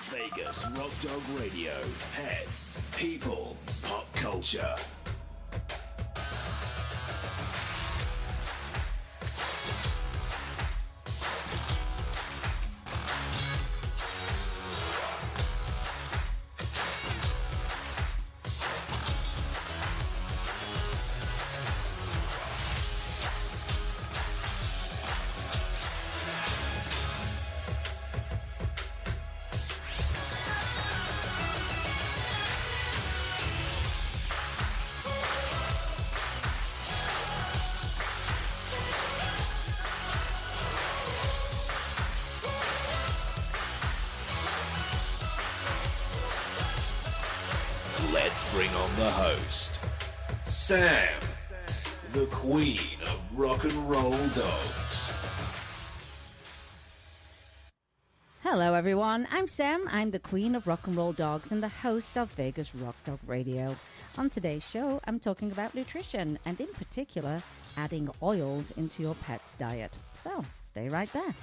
Vegas Rock Dog Radio. Pets, people, pop culture. Let's bring on the host, Sam, the queen of rock and roll dogs. Hello everyone, I'm Sam, I'm the queen of rock and roll dogs and the host of Vegas Rock Dog Radio. On today's show, I'm talking about nutrition and in particular, adding oils into your pet's diet. So, stay right there.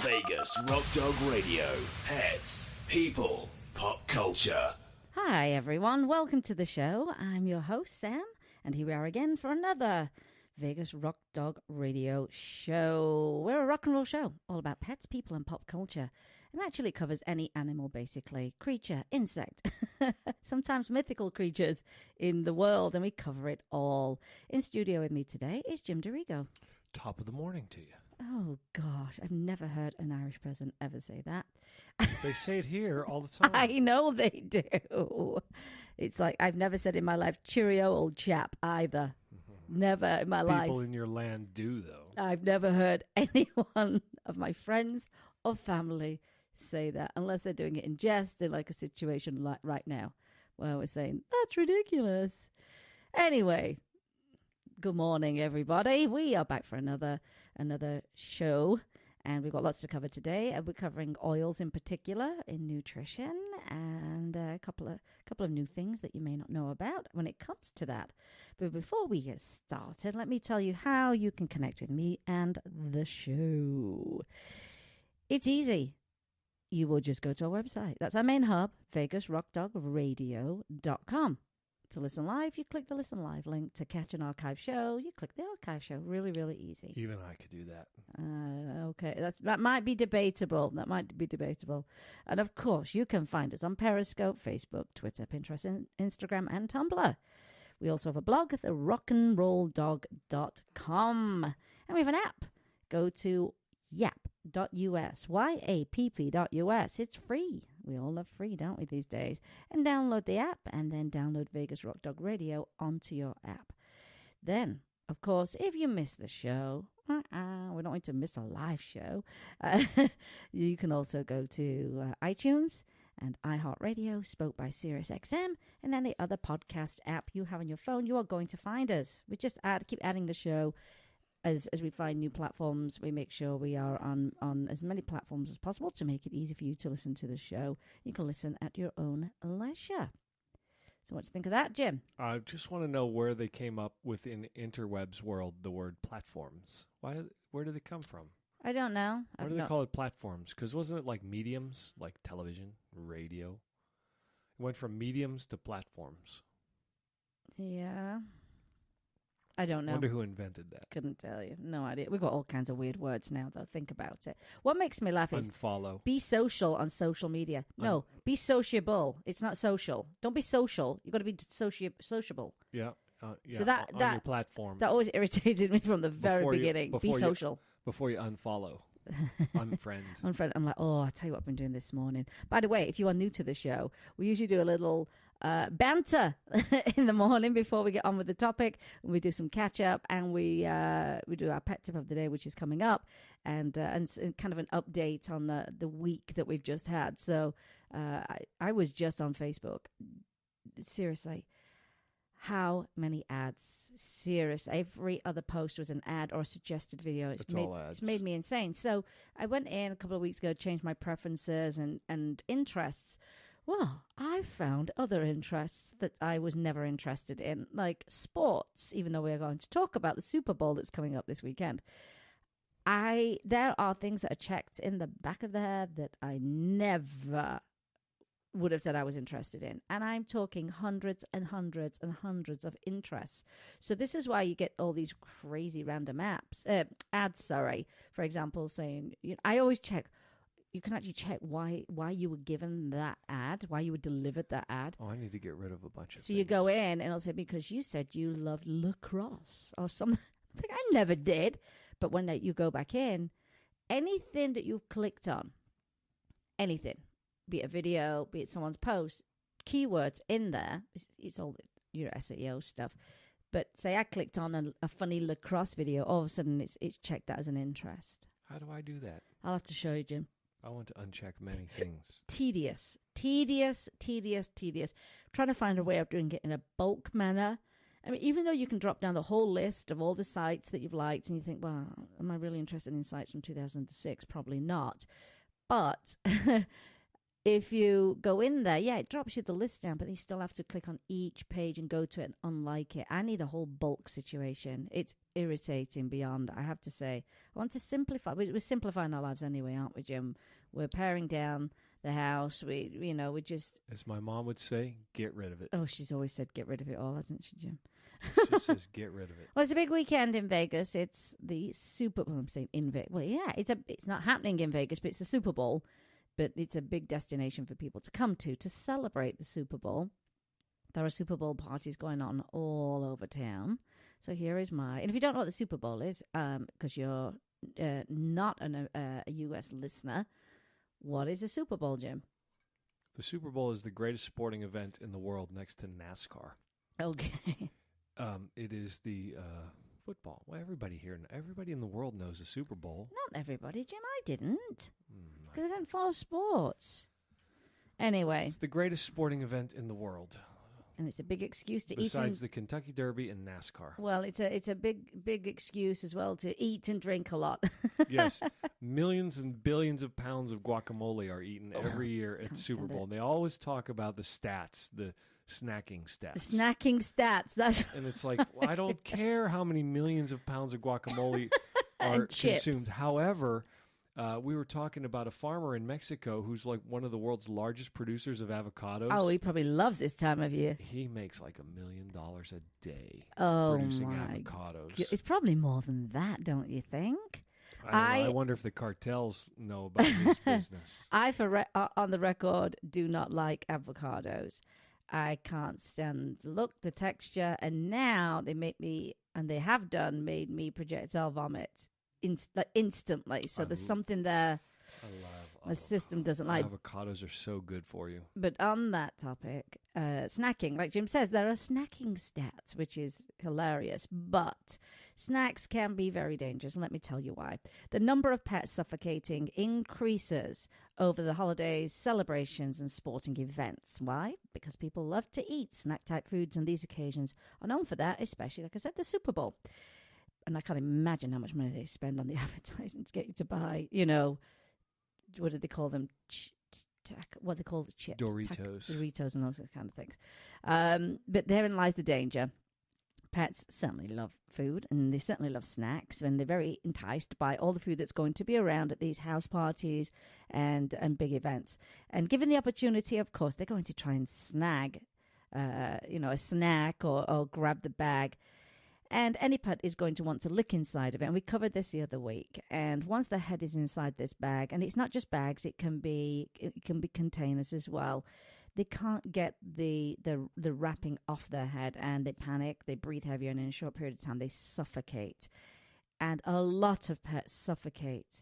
Vegas Rock Dog Radio. Pets, people, pop culture. Hi everyone, welcome to the show. I'm your host Sam, and here we are again for another Vegas Rock Dog Radio show. We're a rock and roll show all about pets, people, and pop culture. And actually covers any animal basically, creature, insect, sometimes mythical creatures in the world, and we cover it all. In studio with me today is Jim DeRigo. Top of the morning to you. Oh, gosh, I've never heard an Irish person ever say that. They say it here all the time. I know they do. It's like I've never said in my life, cheerio, old chap, either. Mm-hmm. Never in my life. People in your land do, though. I've never heard anyone of my friends or family say that, unless they're doing it in jest in like a situation like right now, where we're saying, that's ridiculous. Anyway, good morning, everybody. We are back for another show, and we've got lots to cover today. We're covering oils in particular in nutrition, and a couple of new things that you may not know about when it comes to that. But before we get started, let me tell you how you can connect with me and the show. It's easy. You will just go to our website. That's our main hub, vegasrockdogradio.com. To listen live, you click the Listen Live link. To catch an archive show, you click the archive show. Really, really easy. Even I could do that. Okay, that might be debatable. And of course, you can find us on Periscope, Facebook, Twitter, Pinterest, Instagram, and Tumblr. We also have a blog at therockandrolldog.com. And we have an app. Go to yap.us, yapp.us. It's free. We all love free, don't we, these days? And download the app, and then download Vegas Rock Dog Radio onto your app. Then, of course, if you miss the show, we don't want to miss a live show. You can also go to iTunes and iHeart Radio, spoke by Sirius XM, and any other podcast app you have on your phone. You are going to find us. We just keep adding the show. As we find new platforms, we make sure we are on as many platforms as possible to make it easy for you to listen to the show. You can listen at your own leisure. So what do you think of that, Jim? I just want to know where they came up with in interwebs world the word platforms. Where did they come from? I don't know. Why do they call it platforms? Because wasn't it like mediums, like television, radio? It went from mediums to platforms. Yeah. I don't know. I wonder who invented that. Couldn't tell you. No idea. We've got all kinds of weird words now, though. Think about it. What makes me laugh is unfollow. Be social on social media. No, be sociable. It's not social. Don't be social. You've got to be sociable. Yeah. Yeah. So that on your platform. That always irritated me from the very beginning. Be social. Before you unfollow. Unfriend. Unfriend. I'm like, I'll tell you what I've been doing this morning. By the way, if you are new to the show, we usually do a little banter in the morning before we get on with the topic. We do some catch up, and we do our pet tip of the day, which is coming up, and kind of an update on the week that we've just had. So I was just on Facebook. Seriously, how many ads? Serious. Every other post was an ad or a suggested video. It's all ads. It's made me insane. So I went in a couple of weeks ago, changed my preferences and interests. Well, I found other interests that I was never interested in, like sports, even though we're going to talk about the Super Bowl that's coming up this weekend. There are things that are checked in the back of the head that I never would have said I was interested in. And I'm talking hundreds and hundreds and hundreds of interests. So this is why you get all these crazy random ads, for example, saying, I always check. You can actually check why you were given that ad, why you were delivered that ad. Oh, I need to get rid of a bunch of So things. you go in and it'll say, because you said you loved lacrosse or something. I think I never did. But when you go back in, anything that you've clicked on, anything, be it a video, be it someone's post, keywords in there, it's all your SEO stuff. But say I clicked on a funny lacrosse video, all of a sudden it's checked that as an interest. How do I do that? I'll have to show you, Jim. I want to uncheck many things. Tedious. Trying to find a way of doing it in a bulk manner. I mean, even though you can drop down the whole list of all the sites that you've liked and you think, well, am I really interested in sites from 2006? Probably not. But if you go in there, it drops you the list down, but you still have to click on each page and go to it and unlike it. I need a whole bulk situation. It's irritating beyond, I have to say. I want to simplify. We're simplifying our lives anyway, aren't we, Jim? We're paring down the house. We just... As my mom would say, get rid of it. Oh, she's always said get rid of it all, hasn't she, Jim? She says get rid of it. Well, it's a big weekend in Vegas. It's the Super Bowl. I'm saying in Vegas. Well, yeah, it's not happening in Vegas, but it's the Super Bowl. But it's a big destination for people to come to celebrate the Super Bowl. There are Super Bowl parties going on all over town. So here is and if you don't know what the Super Bowl is, because you're not a U.S. listener, what is a Super Bowl, Jim? The Super Bowl is the greatest sporting event in the world next to NASCAR. Okay. It is the football. Well, everybody in the world knows the Super Bowl. Not everybody, Jim. I didn't. Because I don't follow sports. Anyway. It's the greatest sporting event in the world. And it's a big excuse to eat. Besides the Kentucky Derby and NASCAR. Well, it's a big excuse as well to eat and drink a lot. Yes. Millions and billions of pounds of guacamole are eaten every year at the Super Bowl. And they always talk about the stats, the snacking stats. The snacking stats. And it's like, well, I don't care how many millions of pounds of guacamole are consumed. However, we were talking about a farmer in Mexico who's like one of the world's largest producers of avocados. Oh, he probably loves this time of year. He makes like $1 million a day producing avocados. It's probably more than that, don't you think? I wonder if the cartels know about this business. I, on the record, do not like avocados. I can't stand the look, the texture, and now they make me, and they have made me projectile vomit instantly. So there's something there my system doesn't like. Avocados are so good for you. But on that topic, snacking, like Jim says, there are snacking stats, which is hilarious. But snacks can be very dangerous, and let me tell you why. The number of pets suffocating increases over the holidays, celebrations, and sporting events. Why? Because people love to eat snack-type foods, and these occasions are known for that, especially, like I said, the Super Bowl. And I can't imagine how much money they spend on the advertising to get you to buy, what do they call them? What they call the chips? Doritos and those kind of things. But therein lies the danger. Pets certainly love food, and they certainly love snacks, and they're very enticed by all the food that's going to be around at these house parties and big events. And given the opportunity, of course, they're going to try and snag, a snack or grab the bag. And any pet is going to want to lick inside of it. And we covered this the other week. And once the head is inside this bag, and it's not just bags, it can be containers as well. They can't get the wrapping off their head, and they panic, they breathe heavier, and in a short period of time, they suffocate. And a lot of pets suffocate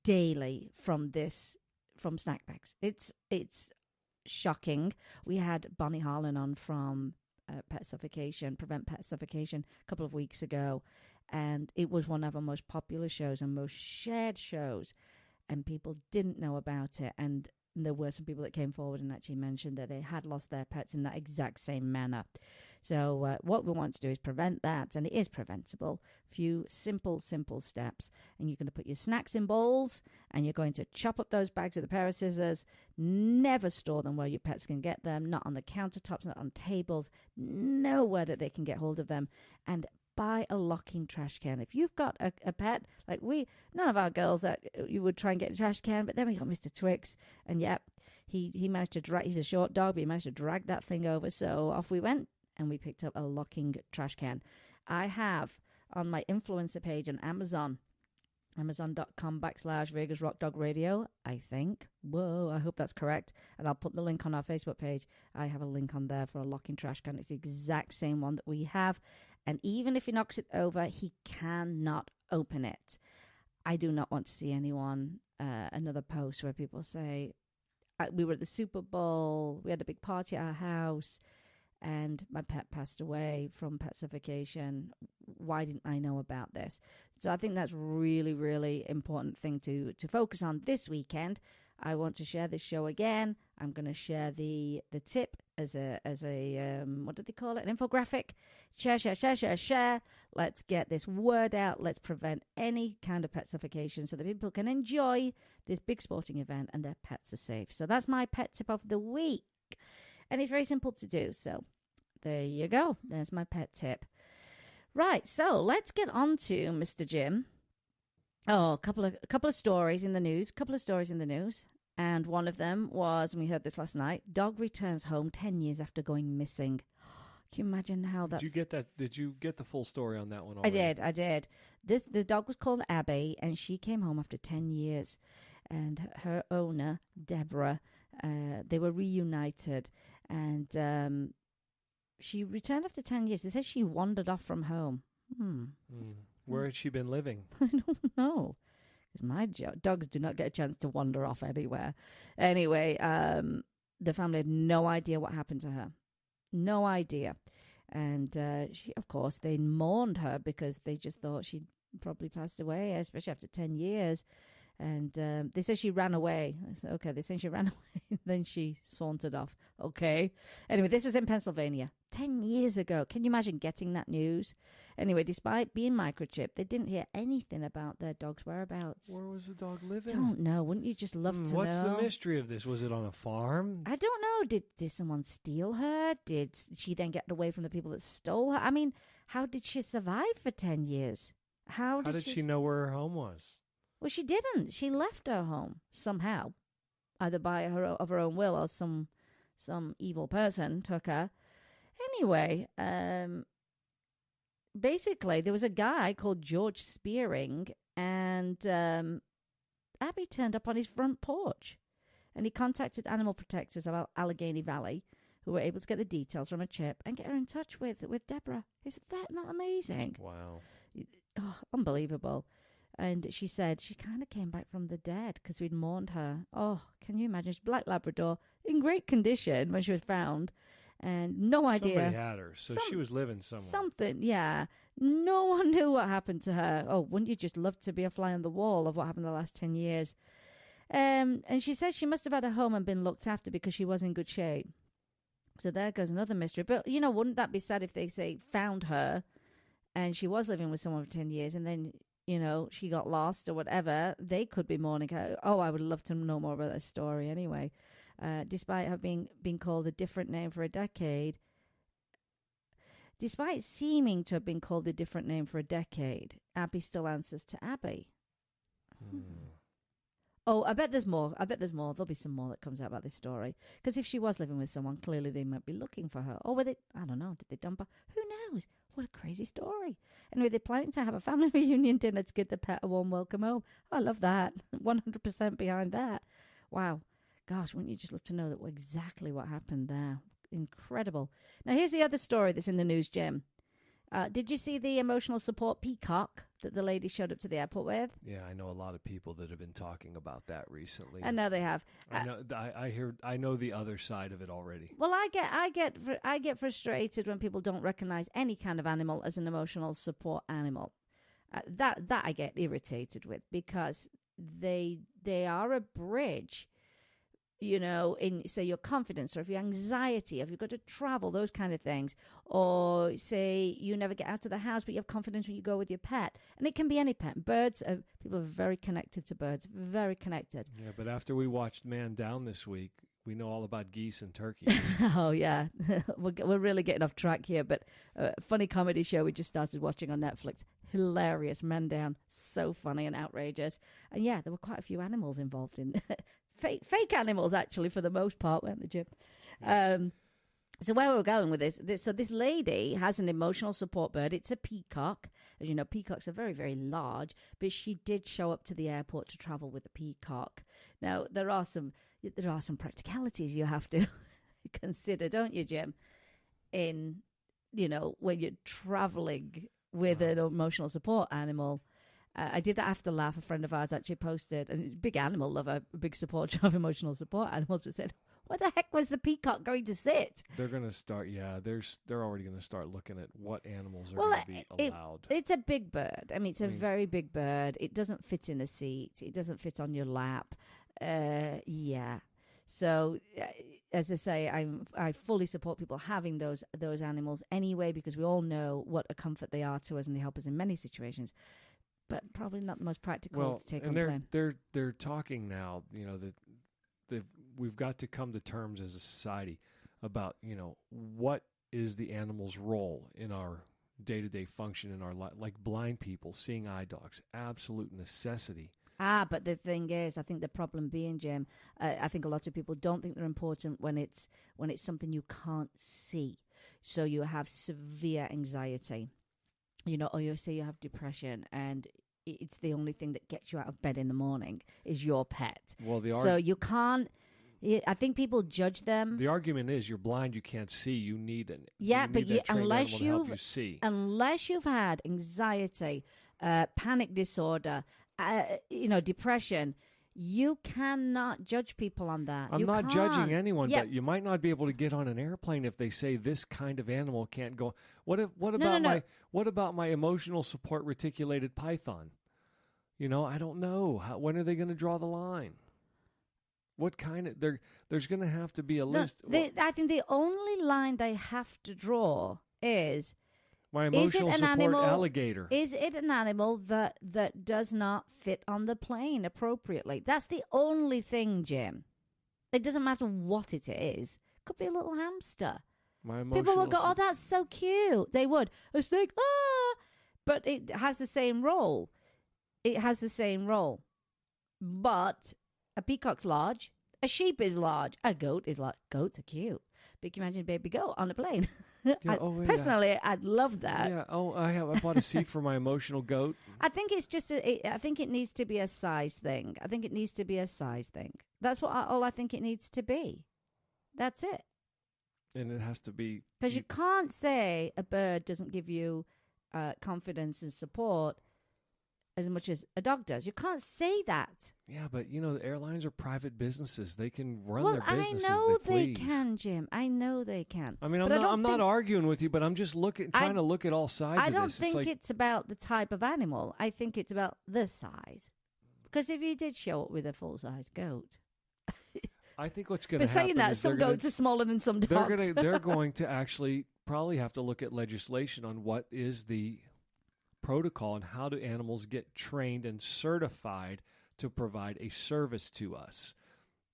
daily from snack bags. It's shocking. We had Bonnie Harlan on from Prevent Pet Suffocation a couple of weeks ago, and it was one of our most popular shows and most shared shows, and people didn't know about it, and there were some people that came forward and actually mentioned that they had lost their pets in that exact same manner. So what we want to do is prevent that, and it is preventable. Few simple steps. And you're going to put your snacks in bowls, and you're going to chop up those bags with a pair of scissors. Never store them where your pets can get them, not on the countertops, not on tables, nowhere that they can get hold of them. And buy a locking trash can. If you've got a pet, like none of our girls that you would try and get a trash can, but then we got Mr. Twix, and he managed to drag, he's a short dog, but he managed to drag that thing over. So off we went, and we picked up a locking trash can. I have on my influencer page on Amazon, amazon.com/Vegas Rock Dog Radio, I think. Whoa, I hope that's correct. And I'll put the link on our Facebook page. I have a link on there for a locking trash can. It's the exact same one that we have. And even if he knocks it over, he cannot open it. I do not want to see anyone, another post where people say, we were at the Super Bowl, we had a big party at our house, and my pet passed away from petsification. Why didn't I know about this? So I think that's really, really important thing to focus on this weekend. I want to share this show again. I'm going to share the tip as a what do they call it? An infographic. Share. Let's get this word out. Let's prevent any kind of petsification so that people can enjoy this big sporting event and their pets are safe. So that's my pet tip of the week. And it's very simple to do. So there you go. There's my pet tip. Right. So let's get on to Mr. Jim. Oh, a couple of stories in the news. And one of them was, and we heard this last night, dog returns home 10 years after going missing. Can you imagine how that... Did you get that? Did you get the full story on that one already? I did. The dog was called Abby, and she came home after 10 years. And her owner, Deborah, they were reunited. And she returned after 10 years. They said she wandered off from home. Where had she been living? I don't know. Because my dogs do not get a chance to wander off anywhere. Anyway, the family had no idea what happened to her. No idea. And she, of course, they mourned her because they just thought she'd probably passed away, especially after 10 years. And they said she ran away. I said, okay, they said she ran away. Then she sauntered off. Okay. Anyway, this was in Pennsylvania 10 years ago. Can you imagine getting that news? Anyway, despite being microchipped, they didn't hear anything about their dog's whereabouts. Where was the dog living? Don't know. Wouldn't you just love to know? What's the mystery of this? Was it on a farm? I don't know. Did someone steal her? Did she then get away from the people that stole her? I mean, how did she survive for 10 years? How did she know where her home was? Well, she didn't. She left her home somehow, either by her own will or some evil person took her. Anyway, basically, there was a guy called George Spearing, and Abby turned up on his front porch, and he contacted animal protectors of Allegheny Valley, who were able to get the details from a chip and get her in touch with Deborah. Is that not amazing? Wow. Oh, unbelievable. And she said she kind of came back from the dead because we'd mourned her. Oh, can you imagine? She's Black Labrador in great condition when she was found. And no idea. Somebody had her, so she was living somewhere. Something, yeah. No one knew what happened to her. Oh, wouldn't you just love to be a fly on the wall of what happened the last 10 years? And she said she must have had a home and been looked after because she was in good shape. So there goes another mystery. But, wouldn't that be sad if they say found her and she was living with someone for 10 years and then... she got lost or whatever, they could be mourning her. Oh, I would love to know more about that story anyway. Despite having been called a different name for a decade, despite seeming to have been called a different name for a decade, Abby still answers to Abby. Oh, I bet there's more. There'll be some more that comes out about this story. Because if she was living with someone, clearly they might be looking for her. Or were they, I don't know, did they dump her? Who knows? What a crazy story. Anyway, they're planning to have a family reunion dinner to give the pet a warm welcome home. I love that. 100% behind that. Wow. Gosh, wouldn't you just love to know that exactly what happened there? Incredible. Now, here's the other story that's in the news, Jim. Did you see the emotional support peacock that the lady showed up to the airport with? Yeah, I know a lot of people that have been talking about that recently. I know they have. I know the other side of it already. Well, I get frustrated when people don't recognize any kind of animal as an emotional support animal. That I get irritated with because they are a bridge in, say, your confidence, or if your anxiety, if you've got to travel, those kind of things, or say you never get out of the house, but you have confidence when you go with your pet. And it can be any pet. People are very connected to birds, very connected. Yeah, but after we watched Man Down this week, we know all about geese and turkeys. Oh, yeah. We're really getting off track here, but funny comedy show we just started watching on Netflix. Hilarious. Men Down. So funny and outrageous. And yeah, there were quite a few animals involved in fake animals, actually, for the most part, weren't they, Jim? So where we're going with this, so this lady has an emotional support bird. It's a peacock. As you know, peacocks are very, very large, but she did show up to the airport to travel with the peacock. Now, there are some practicalities you have to consider, don't you, Jim? When you're traveling with an emotional support animal. I did have to laugh. A friend of ours actually posted, and big animal lover, a big supporter of emotional support animals, but said, where the heck was the peacock going to sit? They're going to start, they're already going to start looking at what animals are going to be allowed. It's a big bird. I mean, it's a very big bird. It doesn't fit in a seat. It doesn't fit on your lap. So, as I say, I fully support people having those animals anyway, because we all know what a comfort they are to us, and they help us in many situations. But probably not the most practical to take on plane. They're talking now, that we've got to come to terms as a society about, what is the animal's role in our day-to-day function in our life. Like blind people seeing eye dogs, absolute necessity. But the thing is, I think the problem being, Jim, I think a lot of people don't think they're important when it's something you can't see. So you have severe anxiety, or you say you have depression, and it's the only thing that gets you out of bed in the morning is your pet. Well, so you can't. I think people judge them. The argument is you're blind, you can't see. You need unless you've had anxiety, panic disorder, depression, you cannot judge people on that. I'm not judging anyone, but you might not be able to get on an airplane if they say this kind of animal can't go. What about my emotional support reticulated python? I don't know. When are they going to draw the line? What kind of there's going to have to be a list. I think the only line they have to draw is my emotional support alligator. Is it an animal that does not fit on the plane appropriately? That's the only thing, Jim. It doesn't matter what it is. Could be a little hamster. People would go, oh, that's so cute. They would. A snake, but it has the same role. But a peacock's large. A sheep is large. A goat is large. Goats are cute. But can you imagine a baby goat on a plane? Personally, I'd love that. Yeah. Oh, I bought a seat for my emotional goat. I think it's just. I think it needs to be a size thing. That's all I think it needs to be. That's it. And it has to be because you can't say a bird doesn't give you confidence and support as much as a dog does. You can't say that. Yeah, but the airlines are private businesses. They can run their businesses. I know they can, Jim. I know they can. I mean, I'm not arguing with you, but I'm just trying to look at all sides of this. I don't think it's about the type of animal. I think it's about the size. Because if you did show up with a full-size goat, I think what's going to happen. But saying that, some goats are smaller than some dogs. They're going to actually probably have to look at legislation on what is the protocol and how do animals get trained and certified to provide a service to us,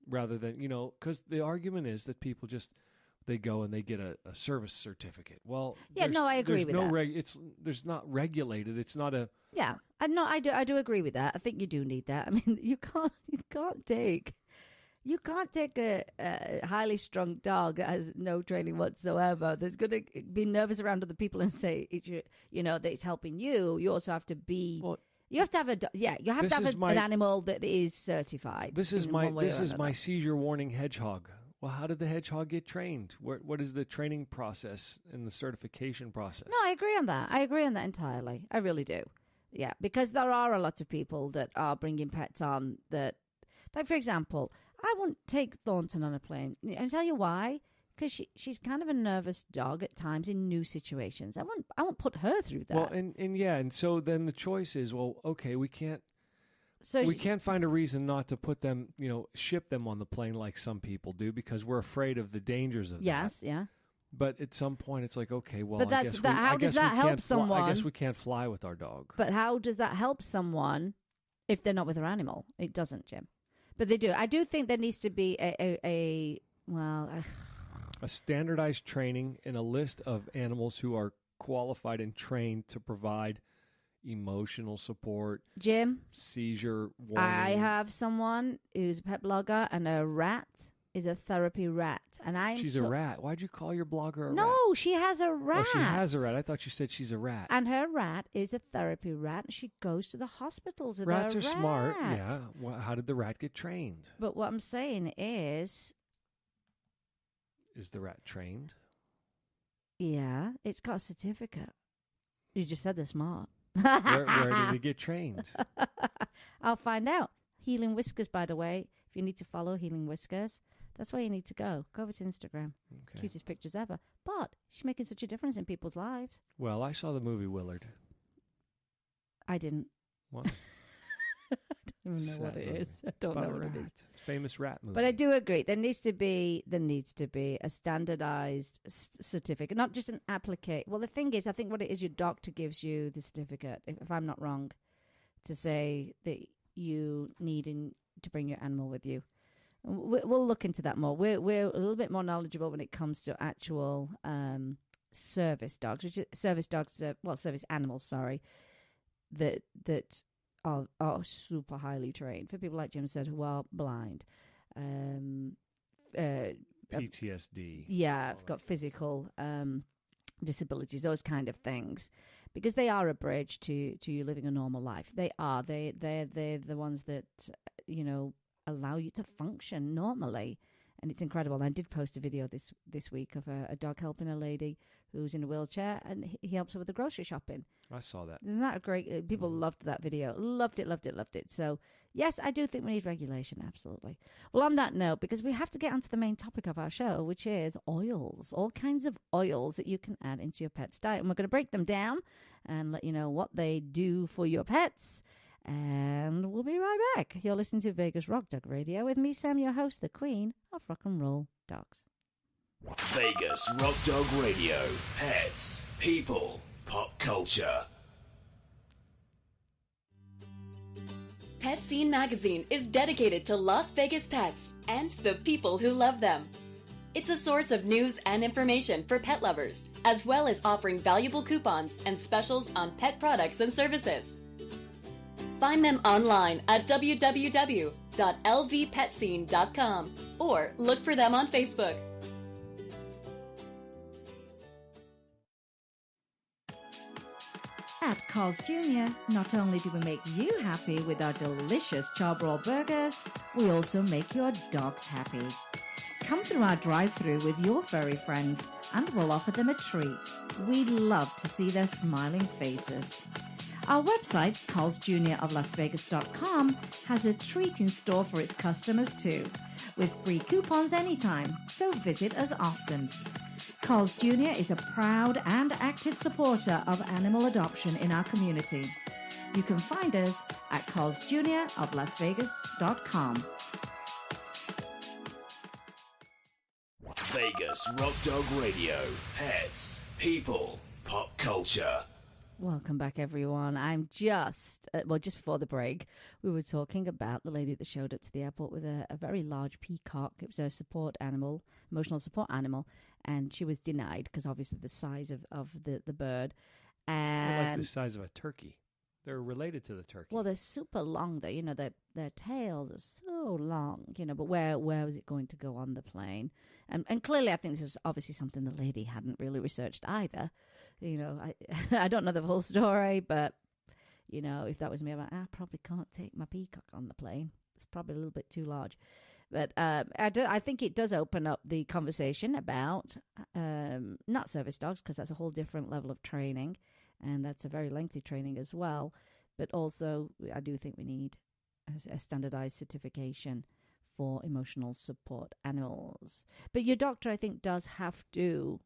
rather than because the argument is that people they go and they get a service certificate. Well, I agree with that. There's not regulated. It's not a I do agree with that. I think you do need that. I mean, you can't take a highly strung dog that has no training whatsoever. There's going to be nervous around other people and say, that it's helping you. You also have to be. Well, you have to have an animal that is certified. This is my seizure warning hedgehog. Well, how did the hedgehog get trained? What is the training process and the certification process? No, I agree on that. I agree on that entirely. I really do. Yeah, because there are a lot of people that are bringing pets on that, like, for example, I wouldn't take Thornton on a plane. And I'll tell you why. Because she's kind of a nervous dog at times in new situations. I won't put her through that. Well, and so then the choice is, well, okay, we can't So we can't find a reason not to put them, ship them on the plane like some people do because we're afraid of the dangers of that. Yes, yeah. But at some point, it's like, okay, well, But how does that help someone? I guess we can't fly with our dog. But how does that help someone if they're not with their animal? It doesn't, Jim. But they do. I do think there needs to be a standardized training and a list of animals who are qualified and trained to provide emotional support. Jim, seizure warning. I have someone who's a pet blogger, and a rat is a therapy rat. And she's a rat. Why'd you call your blogger a rat? No, she has a rat. Oh, she has a rat. I thought you said she's a rat. And her rat is a therapy rat. She goes to the hospitals with Rats her are rat. smart. Yeah. Well, how did the rat get trained? But what I'm saying is the rat trained? Yeah, it's got a certificate. You just said they're smart. Where did it get trained? I'll find out. Healing Whiskers, by the way. If you need to follow Healing Whiskers, that's where you need to go. Go over to Instagram. Okay. Cutest pictures ever. But she's making such a difference in people's lives. Well, I saw the movie Willard. I didn't. What? I don't even know what it is. I don't know what it is. It's a famous rat movie. But I do agree. There needs to be a standardized certificate, not just an application. Well, the thing is, I think what it is, your doctor gives you the certificate, if I'm not wrong, to say that you need to bring your animal with you. We'll look into that more. We're a little bit more knowledgeable when it comes to actual service dogs, service animals. Sorry, that are super highly trained. For people like Jim said who are blind, PTSD. Yeah, I've got physical disabilities, those kind of things, because they are a bridge to you living a normal life. They're the ones that allow you to function normally, and it's incredible. And I did post a video this week of a dog helping a lady who's in a wheelchair, and he helps her with the grocery shopping. I saw that. Isn't that a great? People loved that video. Loved it. So yes, I do think we need regulation. Absolutely. Well, on that note, because we have to get onto the main topic of our show, which is oils, all kinds of oils that you can add into your pet's diet, and we're going to break them down and let you know what they do for your pets. And we'll be right back. You're listening to Vegas Rock Dog Radio with me, Sam, your host, the Queen of Rock and Roll Dogs. Vegas Rock Dog Radio. Pets, people, pop culture. Pet Scene Magazine is dedicated to Las Vegas pets and the people who love them. It's a source of news and information for pet lovers, as well as offering valuable coupons and specials on pet products and services. Find them online at www.lvpetscene.com or look for them on Facebook. At Carl's Jr., not only do we make you happy with our delicious charbroil burgers, we also make your dogs happy. Come through our drive-thru with your furry friends and we'll offer them a treat. We love to see their smiling faces. Our website, carlsjroflasvegas.com, has a treat in store for its customers too, with free coupons anytime, so visit us often. Carl's Jr. is a proud and active supporter of animal adoption in our community. You can find us at carlsjroflasvegas.com. Vegas Rock Dog Radio. Pets, people, pop culture. Welcome back, everyone. I'm just before the break, we were talking about the lady that showed up to the airport with a very large peacock. It was a support animal, emotional support animal, and she was denied because obviously the size of the bird. And like the size of a turkey. They're related to the turkey. Well, they're super long, though. Their tails are so long, but where was it going to go on the plane? And clearly, I think this is obviously something the lady hadn't really researched either. I don't know the full story, but, if that was me, I probably can't take my peacock on the plane. It's probably a little bit too large. But I think it does open up the conversation about not service dogs, because that's a whole different level of training, and that's a very lengthy training as well. But also, I do think we need a standardized certification for emotional support animals. But your doctor, I think, does have to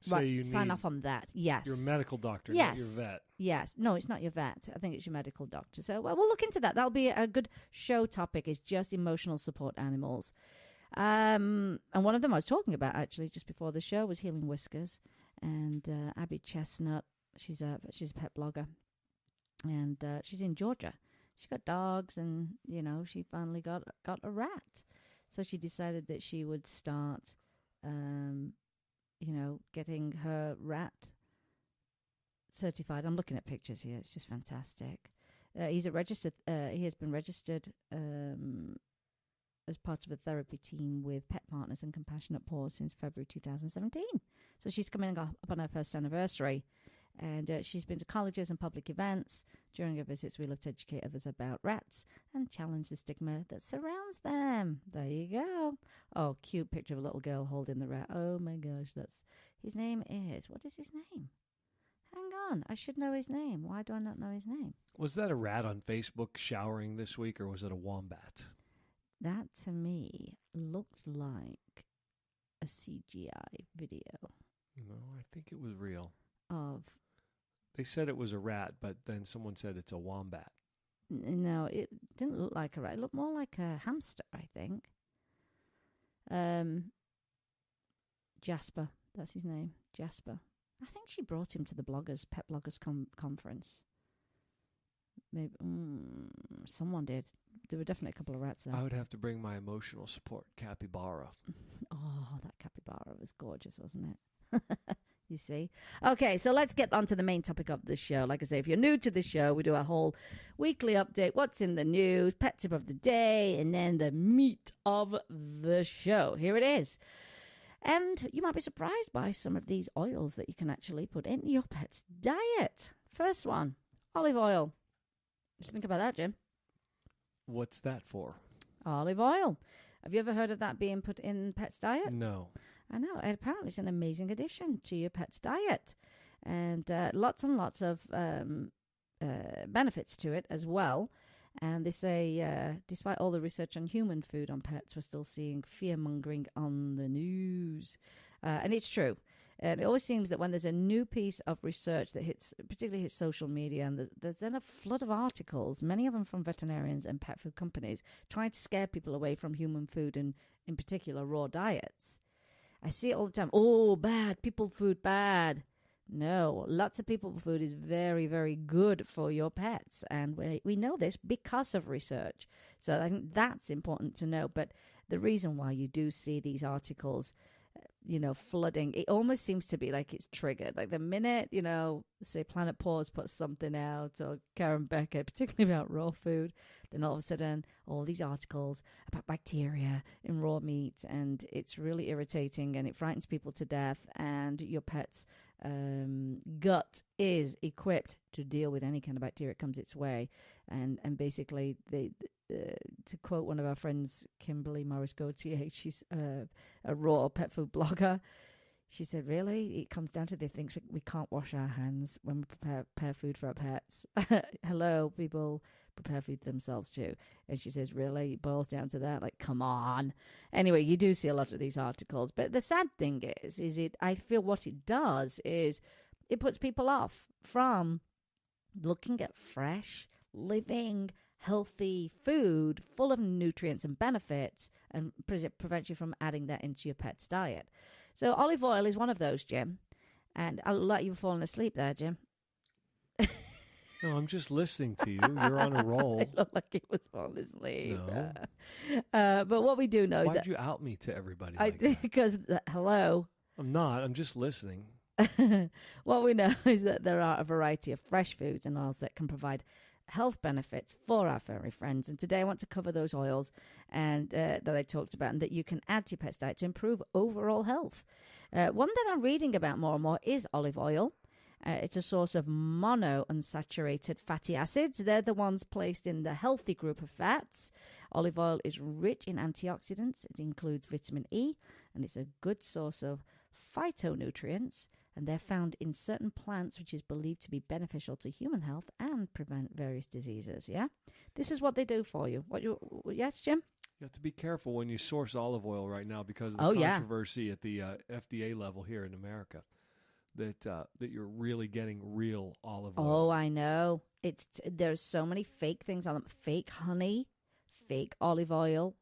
sign off on that. Yes. Your medical doctor, yes. not your vet. Yes. No, it's not your vet. I think it's your medical doctor. So we'll look into that. That'll be a good show topic, is just emotional support animals. And one of them I was talking about, actually, just before the show was Healing Whiskers. And Abby Chestnut, she's a pet blogger. And she's in Georgia. She's got dogs, and, she finally got a rat. So she decided that she would start, getting her rat certified. I'm looking at pictures here. It's just fantastic. He has been registered as part of a therapy team with Pet Partners and Compassionate Paws since February 2017. So she's coming up on her first anniversary. And she's been to colleges and public events. During her visits, we love to educate others about rats and challenge the stigma that surrounds them. There you go. Oh, cute picture of a little girl holding the rat. Oh, my gosh. His name is... What is his name? Hang on. I should know his name. Why do I not know his name? Was that a rat on Facebook showering this week, or was it a wombat? That, to me, looked like a CGI video. No, I think it was real. They said it was a rat, but then someone said it's a wombat. No, it didn't look like a rat. It looked more like a hamster, I think. Jasper, that's his name, Jasper. I think she brought him to the Pet Bloggers conference. Maybe someone did. There were definitely a couple of rats there. I would have to bring my emotional support capybara. Oh, that capybara was gorgeous, wasn't it? You see? Okay, so let's get on to the main topic of the show. Like I say, if you're new to the show, we do a whole weekly update, what's in the news, pet tip of the day, and then the meat of the show. Here it is. And you might be surprised by some of these oils that you can actually put in your pet's diet. First one, olive oil. What do you think about that, Jim? What's that for? Olive oil. Have you ever heard of that being put in pet's diet? No. I know. And apparently it's an amazing addition to your pet's diet. And lots and lots of benefits to it as well. And they say, despite all the research on human food on pets, we're still seeing fear-mongering on the news. And it's true. And it always seems that when there's a new piece of research that particularly hits social media, and there's then a flood of articles, many of them from veterinarians and pet food companies, trying to scare people away from human food and, in particular, raw diets. I see it all the time. Oh, bad. People food bad. No, lots of people food is very, very good for your pets. And we know this because of research. So I think that's important to know. But the reason why you do see these articles, flooding, it almost seems to be like it's triggered. Like the minute, say Planet Paws puts something out, or Karen Becker, particularly about raw food, then all of a sudden, all these articles about bacteria in raw meat, and it's really irritating, and it frightens people to death, and your pet's gut is equipped to deal with any kind of bacteria that comes its way. And basically, to quote one of our friends, Kimberly Morris-Gauthier, she's a raw pet food blogger. She said, really? It comes down to the things we can't wash our hands when we prepare food for our pets. Hello, people prepare food themselves too. And she says, really? It boils down to that? Like, come on. Anyway, you do see a lot of these articles. But the sad thing is I feel what it does is it puts people off from looking at fresh, living, healthy food full of nutrients and benefits, and prevents you from adding that into your pet's diet. So olive oil is one of those, Jim. And I'll let you fall asleep there, Jim. No, I'm just listening to you. You're on a roll. I look like he was falling asleep. No. But what we do know Why'd is that... you out me to everybody like that? Because, hello. I'm not. I'm just listening. What we know is that there are a variety of fresh foods and oils that can provide health benefits for our furry friends. And today I want to cover those oils and that I talked about, and that you can add to your pet's diet to improve overall health. One that I'm reading about more and more is olive oil. It's a source of monounsaturated fatty acids. They're the ones placed in the healthy group of fats. Olive oil is rich in antioxidants. It includes vitamin E, and it's a good source of phytonutrients. And they're found in certain plants, which is believed to be beneficial to human health and prevent various diseases. Yeah, this is what they do for you. Yes, Jim? You have to be careful when you source olive oil right now because of the controversy at the FDA level here in America. that you're really getting real olive oil. Oh, I know. There's so many fake things on them. Fake honey, fake olive oil,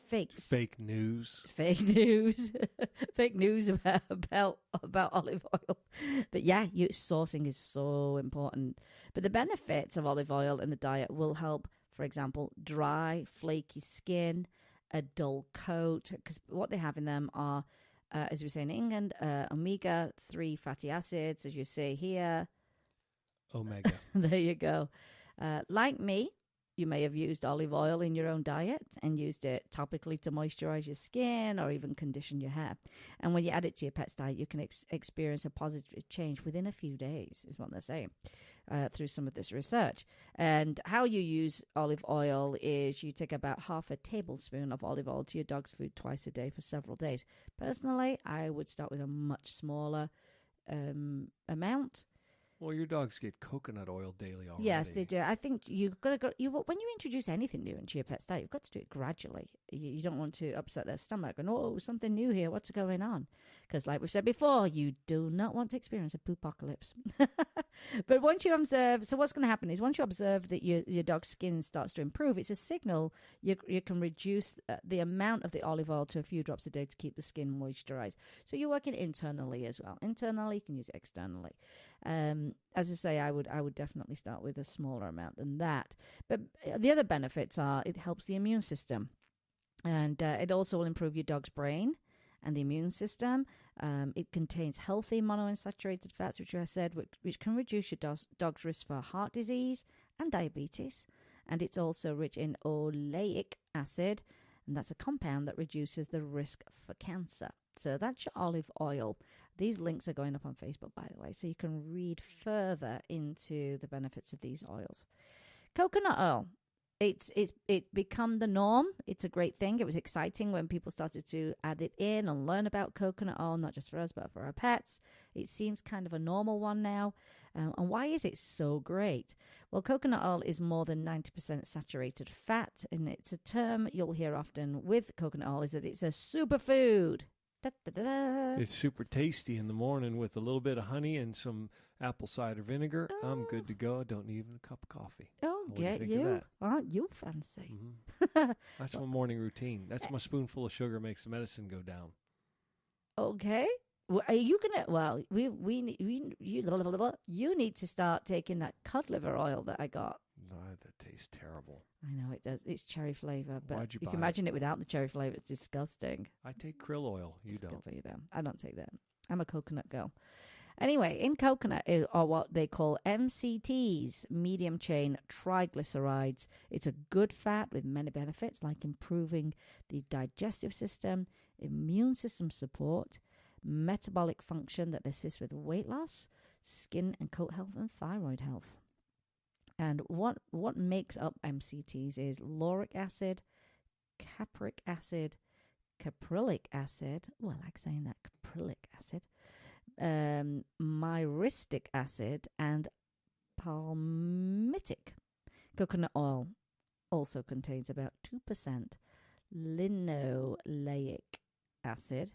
fake news. Fake news. Fake news about olive oil. But yeah, sourcing is so important. But the benefits of olive oil in the diet will help, for example, dry, flaky skin, a dull coat, because what they have in them are, as we say in England, omega-3 fatty acids, as you say here. Omega. There you go. Like me, you may have used olive oil in your own diet and used it topically to moisturize your skin or even condition your hair. And when you add it to your pet's diet, you can experience a positive change within a few days, is what they're saying, through some of this research. And how you use olive oil is you take about half a tablespoon of olive oil to your dog's food twice a day for several days. Personally, I would start with a much smaller amount. Well, your dogs get coconut oil daily already. Yes, they do. I think you've got to go. When you introduce anything new into your pet's diet, you've got to do it gradually. You don't want to upset their stomach and, oh, something new here. What's going on? Because, like we've said before, you do not want to experience a poopocalypse. But once you observe, so what's going to happen is once you observe that your dog's skin starts to improve, it's a signal you can reduce the amount of the olive oil to a few drops a day to keep the skin moisturized. So you're working internally as well. Internally, you can use it externally. As I say, I would definitely start with a smaller amount than that. But the other benefits are it helps the immune system. And it also will improve your dog's brain and the immune system. It contains healthy monounsaturated fats, which I said, which can reduce your dog's risk for heart disease and diabetes. And it's also rich in oleic acid, and that's a compound that reduces the risk for cancer. So that's your olive oil. These links are going up on Facebook, by the way, so you can read further into the benefits of these oils. Coconut oil. It's become the norm. It's a great thing. It was exciting when people started to add it in and learn about coconut oil, not just for us, but for our pets. It seems kind of a normal one now. And why is it so great? Well, coconut oil is more than 90% saturated fat, and it's a term you'll hear often with coconut oil is that it's a superfood. Da-da-da-da. It's super tasty in the morning with a little bit of honey and some apple cider vinegar. I'm good to go. I don't need even a cup of coffee. Oh, get you. Aren't you fancy? Mm-hmm. That's my morning routine. That's my spoonful of sugar makes the medicine go down. Okay. Well, are you gonna? Well, you need to start taking that cod liver oil that I got. No, that tastes terrible. I know it does. It's cherry flavor, but Why'd you you buy can imagine it without the cherry flavor. It's disgusting. I take krill oil. You It's don't. good for you, though. I don't take that. I'm a coconut girl. Anyway, in coconut are what they call MCTs, medium chain triglycerides. It's a good fat with many benefits like improving the digestive system, immune system support, metabolic function that assists with weight loss, skin and coat health, and thyroid health. And what makes up MCTs is lauric acid, capric acid, caprylic acid. Well, I like saying that, caprylic acid. Myristic acid and palmitic. Coconut oil also contains about 2% linoleic acid,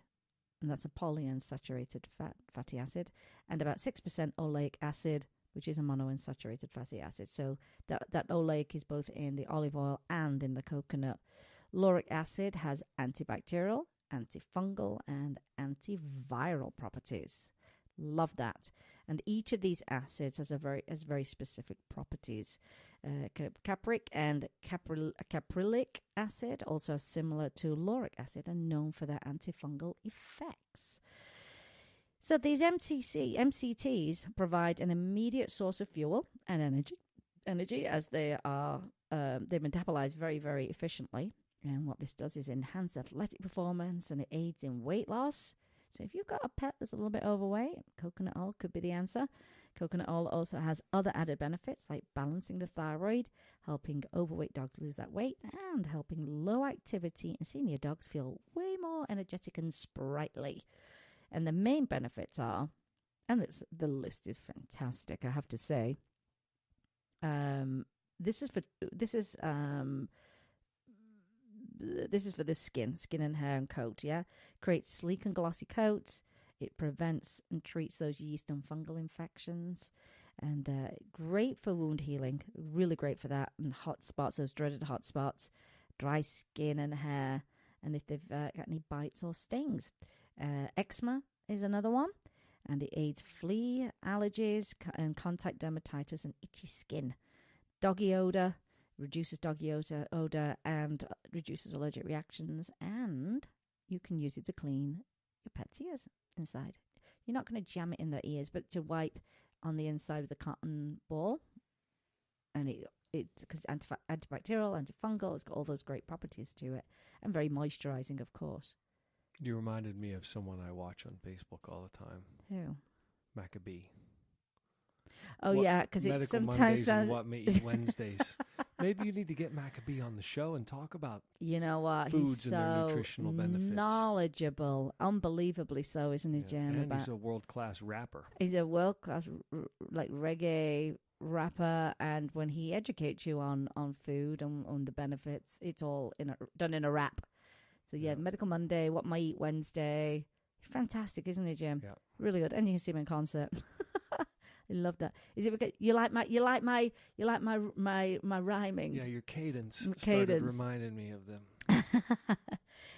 and that's a polyunsaturated fatty acid, and about 6% oleic acid, which is a monounsaturated fatty acid. So that oleic is both in the olive oil and in the coconut. Lauric acid has antibacterial, antifungal, and antiviral properties. Love that. And each of these acids has very specific properties. Capric and caprylic acid, also similar to lauric acid, are known for their antifungal effects. So these MCTs provide an immediate source of fuel and energy as they metabolize very, very efficiently. And what this does is enhance athletic performance, and it aids in weight loss. So if you've got a pet that's a little bit overweight, coconut oil could be the answer. Coconut oil also has other added benefits like balancing the thyroid, helping overweight dogs lose that weight, and helping low activity and senior dogs feel way more energetic and sprightly. And the main benefits are, and the list is fantastic, I have to say. This is for the skin and hair and coat, yeah? Creates sleek and glossy coats, It prevents and treats those yeast and fungal infections. And great for wound healing. Really great for that. And hot spots, those dreaded hot spots, dry skin and hair. And if they've got any bites or stings. Eczema is another one. And it aids flea, allergies, and contact dermatitis and itchy skin. Doggy odor, reduces doggy odor and reduces allergic reactions. And you can use it to clean your pet's ears inside. You're not going to jam it in their ears, but to wipe on the inside of the cotton ball. And it's because it's antibacterial, antifungal. It's got all those great properties to it. And very moisturizing, of course. You reminded me of someone I watch on Facebook all the time. Who? Maccabee. Oh, yeah, because it sometimes Mondays sounds... and What Meat Wednesdays. Maybe you need to get Maccabee on the show and talk about He's foods and so their nutritional benefits. knowledgeable. Unbelievably so, isn't he, Jen? And he's a world-class rapper. He's a world-class like reggae rapper, and when he educates you on food and on the benefits, it's all done in a rap. So, yeah, Medical Monday, What Might Eat Wednesday. Fantastic, isn't it, Jim? Yeah. Really good. And you can see him in concert. I love that. Is it because you like my rhyming? Yeah, your cadence started reminding me of them.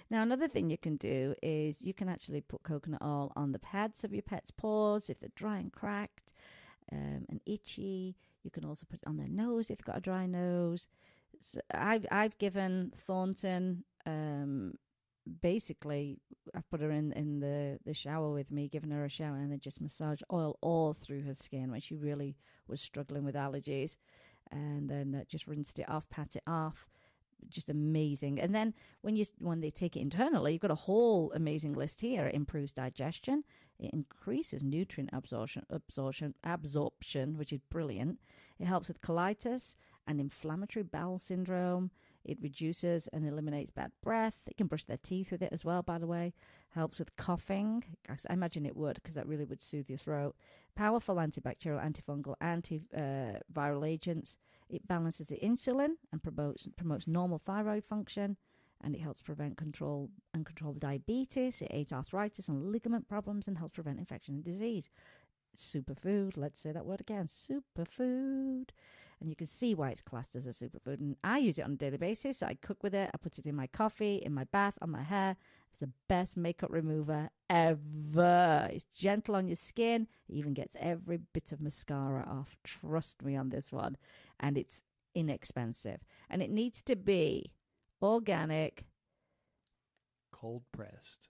Now, another thing you can do is you can actually put coconut oil on the pads of your pet's paws if they're dry and cracked and itchy. You can also put it on their nose if they've got a dry nose. So I've given Thornton basically, I've put her in the shower with me, given her a shower, and then just massage oil all through her skin when she really was struggling with allergies. And then just rinsed it off, pat it off. Just amazing. And then when they take it internally, you've got a whole amazing list here. It improves digestion. It increases nutrient absorption, which is brilliant. It helps with colitis and inflammatory bowel syndrome. It reduces and eliminates bad breath. It can brush their teeth with it as well, by the way. Helps with coughing. I imagine it would, because that really would soothe your throat. Powerful antibacterial, antifungal, antiviral agents. It balances the insulin and promotes normal thyroid function. And it helps prevent control diabetes. It aids arthritis and ligament problems and helps prevent infection and disease. Superfood. Let's say that word again. Superfood. And you can see why it's classed as a superfood. And I use it on a daily basis. I cook with it. I put it in my coffee, in my bath, on my hair. It's the best makeup remover ever. It's gentle on your skin. It even gets every bit of mascara off. Trust me on this one. And it's inexpensive. And it needs to be organic. Cold pressed.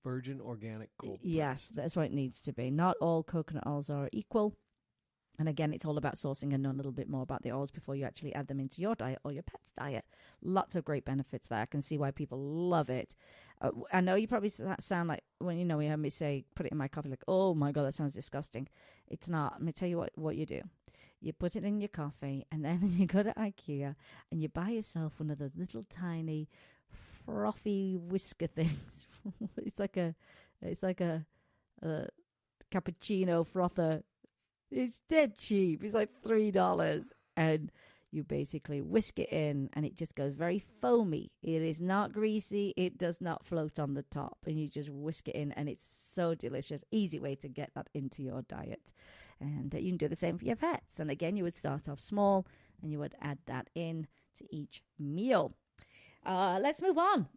Virgin organic cold pressed. Yes, that's what it needs to be. Not all coconut oils are equal. And again, it's all about sourcing and knowing a little bit more about the oils before you actually add them into your diet or your pet's diet. Lots of great benefits there. I can see why people love it. I know you probably sound like, when you hear me say, put it in my coffee, like, oh my God, that sounds disgusting. It's not. Let me tell you what you do. You put it in your coffee, and then you go to IKEA and you buy yourself one of those little tiny frothy whisker things. It's like a cappuccino frother. It's dead cheap. It's like $3. And you basically whisk it in, and it just goes very foamy. It is not greasy. It does not float on the top. And you just whisk it in, and it's so delicious. Easy way to get that into your diet. And you can do the same for your pets. And again, you would start off small, and you would add that in to each meal. Let's move on.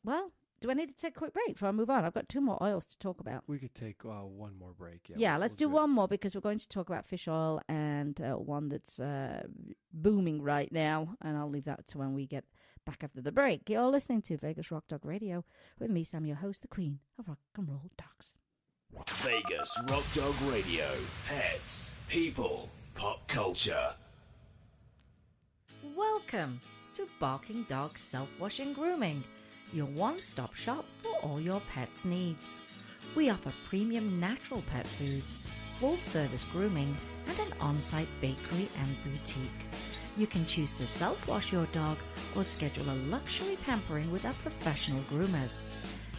Well, do I need to take a quick break before I move on? I've got 2 more oils to talk about. We could take one more break. Yeah, let's do one more, because we're going to talk about fish oil and one that's booming right now. And I'll leave that to when we get back after the break. You're listening to Vegas Rock Dog Radio with me, Sam, your host, the Queen of Rock and Roll Dogs. Vegas Rock Dog Radio. Pets, people, pop culture. Welcome to Barking Dog Self-Wash and Grooming, your one-stop shop for all your pet's needs. We offer premium natural pet foods, full-service grooming, and an on-site bakery and boutique. You can choose to self-wash your dog or schedule a luxury pampering with our professional groomers.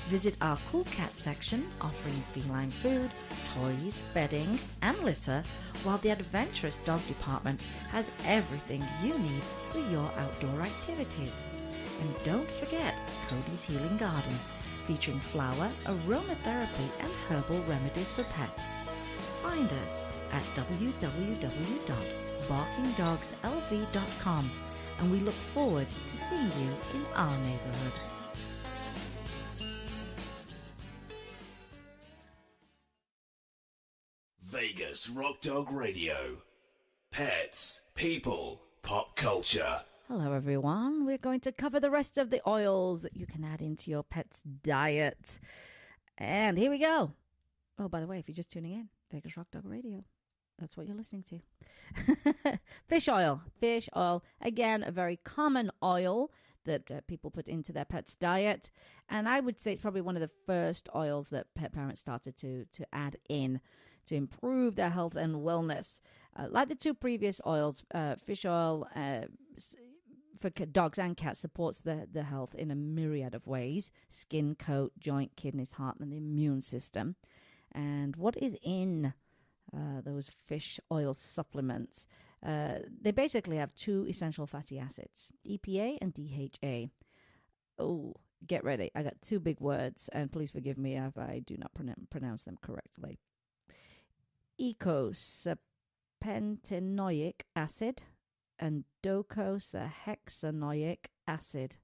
Visit our Cool Cat section, offering feline food, toys, bedding, and litter, while the adventurous dog department has everything you need for your outdoor activities. And don't forget Cody's Healing Garden, featuring flower, aromatherapy, and herbal remedies for pets. Find us at www.barkingdogslv.com, and we look forward to seeing you in our neighborhood. Vegas Rock Dog Radio. Pets, people, pop culture. Hello everyone, we're going to cover the rest of the oils that you can add into your pet's diet. And here we go. Oh, by the way, if you're just tuning in, Vegas Rock Dog Radio, that's what you're listening to. Fish oil. Fish oil, again, a very common oil that people put into their pet's diet. And I would say it's probably one of the first oils that pet parents started to add in to improve their health and wellness. Like the two previous oils, fish oil for dogs and cats supports the health in a myriad of ways: skin, coat, joint, kidneys, heart, and the immune system. And what is in those fish oil supplements? They basically have two essential fatty acids, EPA and DHA. Oh, get ready. I got two big words, and please forgive me if I do not pronounce them correctly. Eicosapentaenoic acid and docosahexaenoic acid.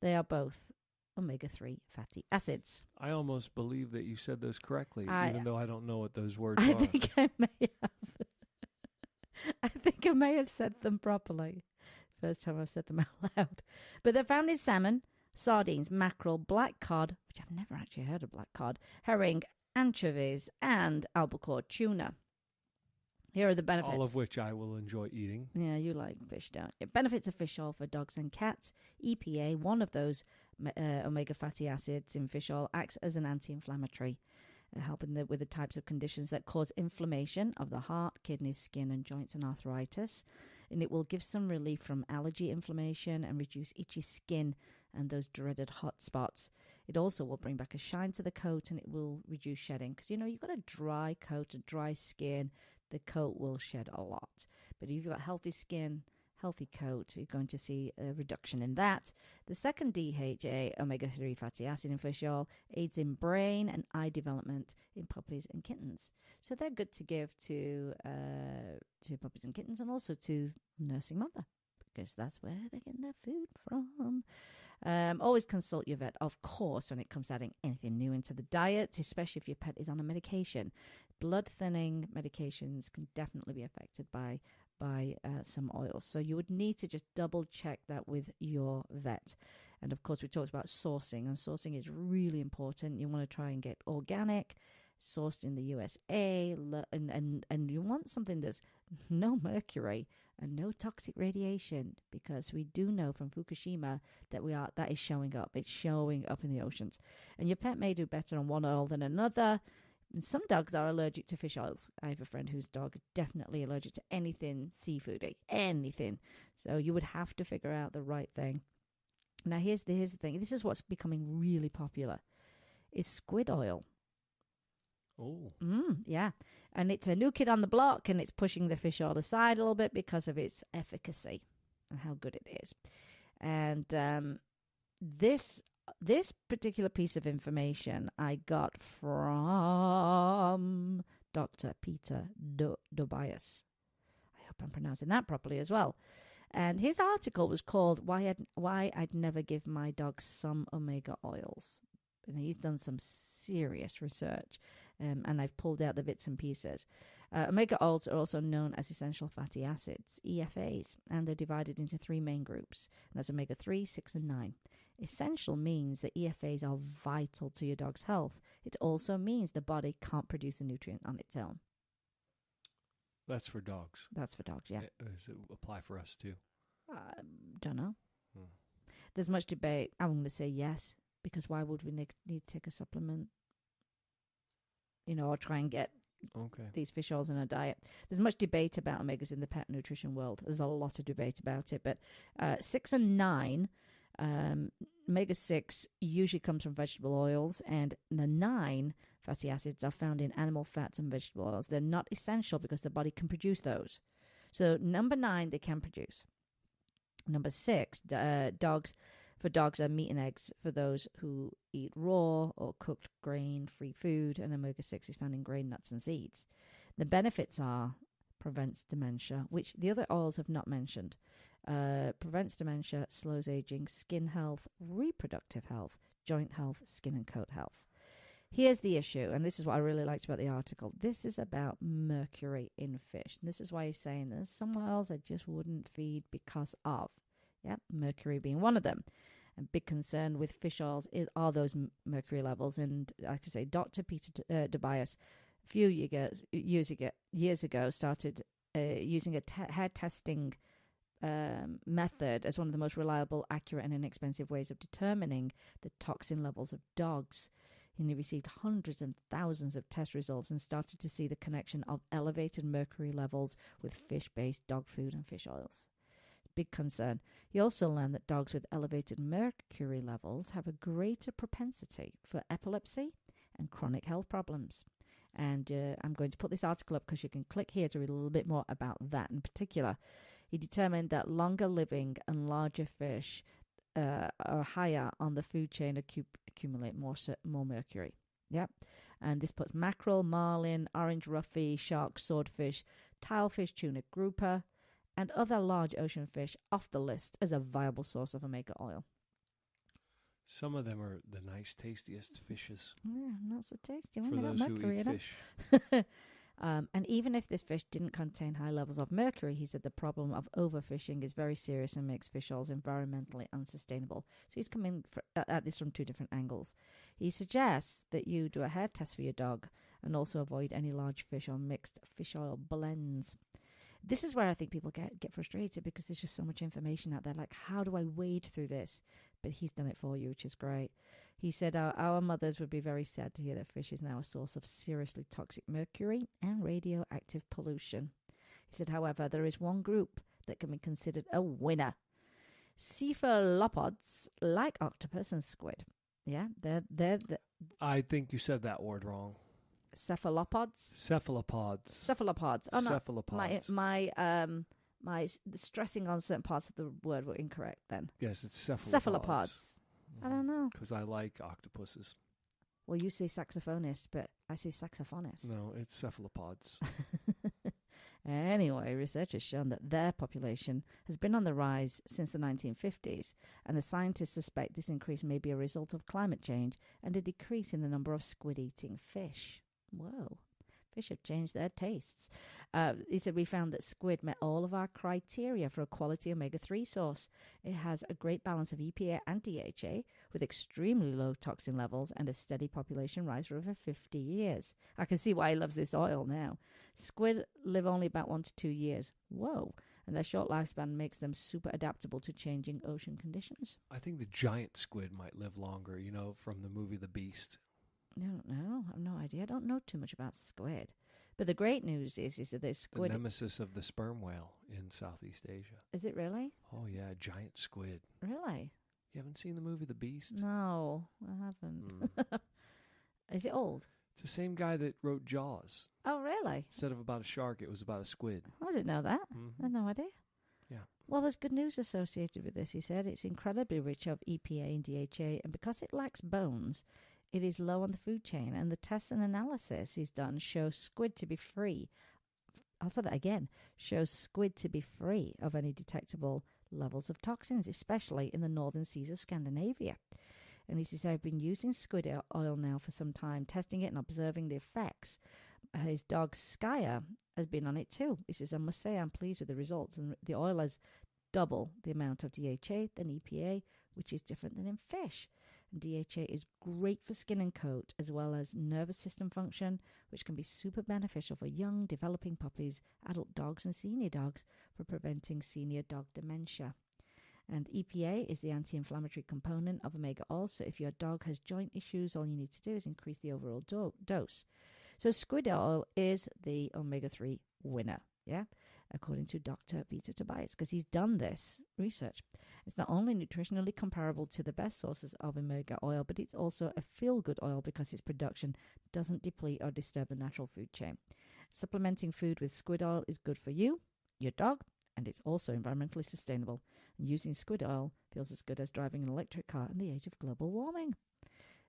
They are both omega-3 fatty acids. I almost believe that you said those correctly, even though I don't know what those words I are. think I may have. I think I may have said them properly. First time I've said them out loud. But they're found in salmon, sardines, mackerel, black cod, which I've never actually heard of black cod, herring, anchovies, and albacore tuna. Here are the benefits. All of which I will enjoy eating. Yeah, you like fish, don't you? Benefits of fish oil for dogs and cats. EPA, one of those omega fatty acids in fish oil, acts as an anti-inflammatory, helping with the types of conditions that cause inflammation of the heart, kidneys, skin, and joints, and arthritis. And it will give some relief from allergy inflammation and reduce itchy skin and those dreaded hot spots. It also will bring back a shine to the coat, and it will reduce shedding. Because, you've got a dry coat, a dry skin, the coat will shed a lot. But if you've got healthy skin, healthy coat, you're going to see a reduction in that. The second DHA, omega-3 fatty acid in fish oil, aids in brain and eye development in puppies and kittens. So they're good to give to puppies and kittens, and also to nursing mother, because that's where they get their food from. Always consult your vet, of course, when it comes to adding anything new into the diet, especially if your pet is on a medication. Blood thinning medications can definitely be affected by some oils. So you would need to just double check that with your vet. And of course, we talked about sourcing, and sourcing is really important. You want to try and get organic, sourced in the USA, and you want something that's no mercury and no toxic radiation, because we do know from Fukushima that is showing up. It's showing up in the oceans. And your pet may do better on one oil than another. And some dogs are allergic to fish oils. I have a friend whose dog is definitely allergic to anything seafoody, anything. So you would have to figure out the right thing. Now, here's the thing. This is what's becoming really popular, is squid oil. Oh. Yeah. And it's a new kid on the block, and it's pushing the fish oil aside a little bit because of its efficacy and how good it is. And this particular piece of information I got from Dr. Peter Dobias. I hope I'm pronouncing that properly as well. And his article was called Why I'd Never Give My Dog Some Omega Oils. And he's done some serious research, and I've pulled out the bits and pieces. Omega oils are also known as essential fatty acids, EFAs, and they're divided into three main groups. And that's omega-3, 6, and 9. Essential means that EFAs are vital to your dog's health. It also means the body can't produce a nutrient on its own. That's for dogs. That's for dogs, yeah. Does it apply for us too? Don't know. There's much debate. I'm going to say yes, because why would we need to take a supplement? Or try and get these fish oils in our diet. There's much debate about omegas in the pet nutrition world. There's a lot of debate about it. But 6 and 9, omega-6 usually comes from vegetable oils, and the 9 fatty acids are found in animal fats and vegetable oils. They're not essential because the body can produce those. So number 9, they can produce. Number 6, dogs for dogs are meat and eggs for those who eat raw or cooked grain-free food, and omega-6 is found in grain, nuts, and seeds. The benefits are prevents dementia, which the other oils have not mentioned. Prevents dementia, slows aging, skin health, reproductive health, joint health, skin and coat health. Here's the issue, and this is what I really liked about the article. This is about mercury in fish. And this is why he's saying there's some oils I just wouldn't feed because of. Yeah, mercury being one of them. A big concern with fish oils are those mercury levels. And like I say, Dr. Peter Tobias, a few years ago, started using a hair testing method as one of the most reliable, accurate, and inexpensive ways of determining the toxin levels of dogs. And he received hundreds and thousands of test results and started to see the connection of elevated mercury levels with fish-based dog food and fish oils. Big concern. He also learned that dogs with elevated mercury levels have a greater propensity for epilepsy and chronic health problems. And I'm going to put this article up because you can click here to read a little bit more about that in particular. He determined that longer living and larger fish are higher on the food chain, accumulate more mercury. Yep. And this puts mackerel, marlin, orange roughy, shark, swordfish, tilefish, tuna grouper, and other large ocean fish off the list as a viable source of omega oil. Some of them are the nice, tastiest fishes. Yeah, not so tasty. For those who eat fish. And even if this fish didn't contain high levels of mercury, he said the problem of overfishing is very serious and makes fish oils environmentally unsustainable. So he's coming at this from two different angles. He suggests that you do a hair test for your dog and also avoid any large fish or mixed fish oil blends. This is where I think people get frustrated because there's just so much information out there. Like, how do I wade through this? But he's done it for you, which is great. He said our mothers would be very sad to hear that fish is now a source of seriously toxic mercury and radioactive pollution. He said, however, there is one group that can be considered a winner. Cephalopods, like octopus and squid. Yeah, they're I think you said that word wrong. Cephalopods? Cephalopods. Oh, no. Cephalopods. My stressing on certain parts of the word were incorrect then. Yes, it's cephalopods. Cephalopods. I don't know. Because I like octopuses. Well, you say saxophonist, but I say saxophonist. No, it's cephalopods. Anyway, research has shown that their population has been on the rise since the 1950s, and the scientists suspect this increase may be a result of climate change and a decrease in the number of squid-eating fish. Whoa. Fish have changed their tastes. He said, we found that squid met all of our criteria for a quality omega-3 source. It has a great balance of EPA and DHA with extremely low toxin levels and a steady population rise for over 50 years. I can see why he loves this oil now. Squid live only about 1 to 2 years. Whoa. And their short lifespan makes them super adaptable to changing ocean conditions. I think the giant squid might live longer, from the movie The Beast. I don't know. I have no idea. I don't know too much about squid. But the great news is that there's squid. The nemesis of the sperm whale in Southeast Asia. Is it really? Oh, yeah, giant squid. Really? You haven't seen the movie The Beast? No, I haven't. Is it old? It's the same guy that wrote Jaws. Oh, really? Instead of about a shark, it was about a squid. I didn't know that. Mm-hmm. I had no idea. Yeah. Well, there's good news associated with this, he said. It's incredibly rich of EPA and DHA, and because it lacks bones, it is low on the food chain, and the tests and analysis he's done show squid to be free. I'll say that again. Shows squid to be free of any detectable levels of toxins, especially in the northern seas of Scandinavia. And he says, I've been using squid oil now for some time, testing it and observing the effects. His dog Skyer has been on it too. He says, I must say I'm pleased with the results. And the oil has double the amount of DHA than EPA, which is different than in fish. And DHA is great for skin and coat, as well as nervous system function, which can be super beneficial for young, developing puppies, adult dogs, and senior dogs for preventing senior dog dementia. And EPA is the anti-inflammatory component of omega oil. So if your dog has joint issues, all you need to do is increase the overall dose. So squid oil is the omega-3 winner, yeah, according to Dr. Peter Tobias, because he's done this research. It's not only nutritionally comparable to the best sources of omega oil, but it's also a feel-good oil because its production doesn't deplete or disturb the natural food chain. Supplementing food with squid oil is good for you, your dog, and it's also environmentally sustainable. And using squid oil feels as good as driving an electric car in the age of global warming.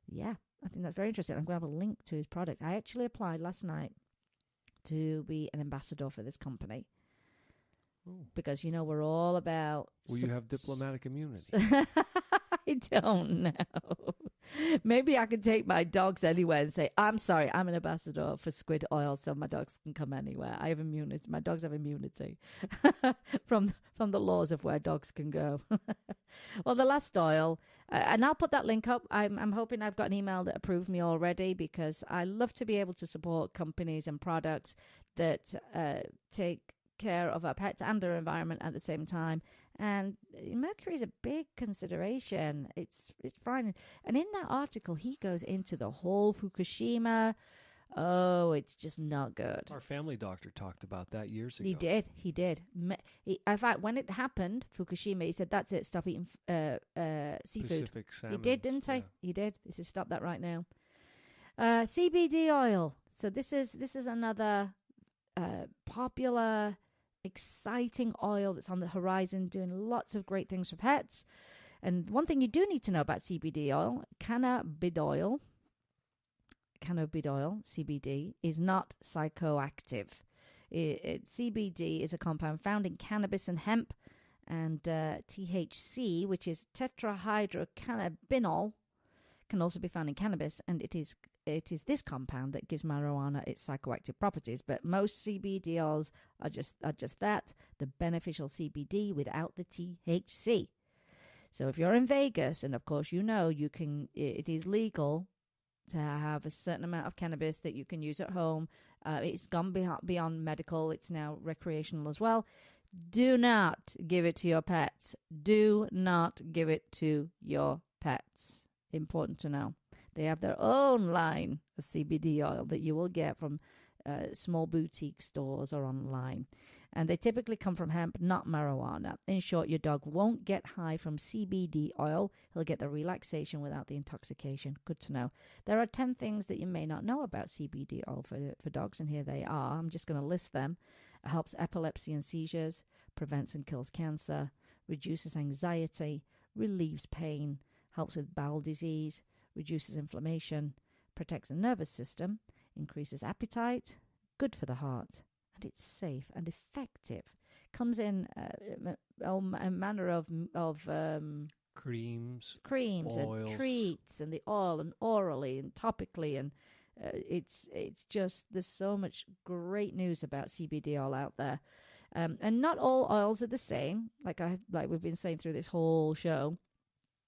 Yeah, I think that's very interesting. I'm going to have a link to his product. I actually applied last night to be an ambassador for this company. Because, we're all about... Will you have diplomatic immunity? I don't know. Maybe I could take my dogs anywhere and say, I'm sorry, I'm an ambassador for Squid Oil, so my dogs can come anywhere. I have immunity. My dogs have immunity from the laws of where dogs can go. Well, the last oil, and I'll put that link up. I'm hoping I've got an email that approved me already, because I love to be able to support companies and products that take care of our pets and our environment at the same time. And mercury is a big consideration. It's frightening. And in that article, he goes into the whole Fukushima. Oh, it's just not good. Our family doctor talked about that years ago. He did. In fact, when it happened, Fukushima, he said, that's it, stop eating seafood. Pacific salmon. He did, didn't he? Yeah. He did. He said, stop that right now. CBD oil. So this is another popular, exciting oil that's on the horizon, doing lots of great things for pets. And one thing you do need to know about CBD oil, cannabidiol, CBD, is not psychoactive. CBD is a compound found in cannabis and hemp, and THC, which is tetrahydrocannabinol, can also be found in cannabis, and it is this compound that gives marijuana its psychoactive properties. But most CBD oils are just that, the beneficial CBD without the THC. So if you're in Vegas, and of course it is legal to have a certain amount of cannabis that you can use at home. It's gone beyond medical. It's now recreational as well. Do not give it to your pets. Do not give it to your pets. Important to know. They have their own line of CBD oil that you will get from small boutique stores or online. And they typically come from hemp, not marijuana. In short, your dog won't get high from CBD oil. He'll get the relaxation without the intoxication. Good to know. There are 10 things that you may not know about CBD oil for dogs, and here they are. I'm just going to list them. It helps epilepsy and seizures, prevents and kills cancer, reduces anxiety, relieves pain, helps with bowel disease, reduces inflammation, protects the nervous system, increases appetite, good for the heart, and it's safe and effective. Comes in a manner of creams oils, and treats, and the oil, and orally and topically, and it's just, there's so much great news about CBD oil out there, and not all oils are the same. Like we've been saying through this whole show.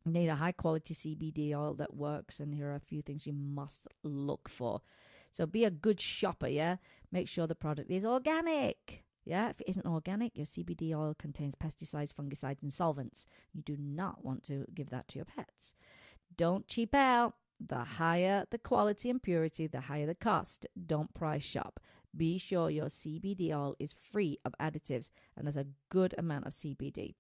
You need a high-quality CBD oil that works, and here are a few things you must look for. So be a good shopper, yeah? Make sure the product is organic, yeah? If it isn't organic, your CBD oil contains pesticides, fungicides, and solvents. You do not want to give that to your pets. Don't cheap out. The higher the quality and purity, the higher the cost. Don't price shop. Be sure your CBD oil is free of additives and has a good amount of CBD.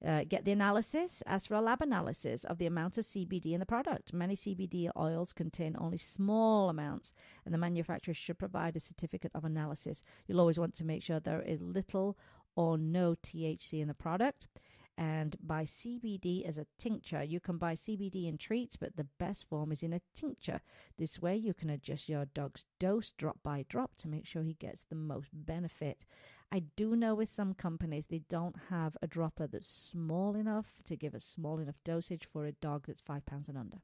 Get the analysis. Ask for a lab analysis of the amount of CBD in the product. Many CBD oils contain only small amounts, and the manufacturer should provide a certificate of analysis. You'll always want to make sure there is little or no THC in the product. And buy CBD as a tincture. You can buy CBD in treats, but the best form is in a tincture. This way you can adjust your dog's dose drop by drop to make sure he gets the most benefit. I do know with some companies they don't have a dropper that's small enough to give a small enough dosage for a dog that's 5 pounds and under.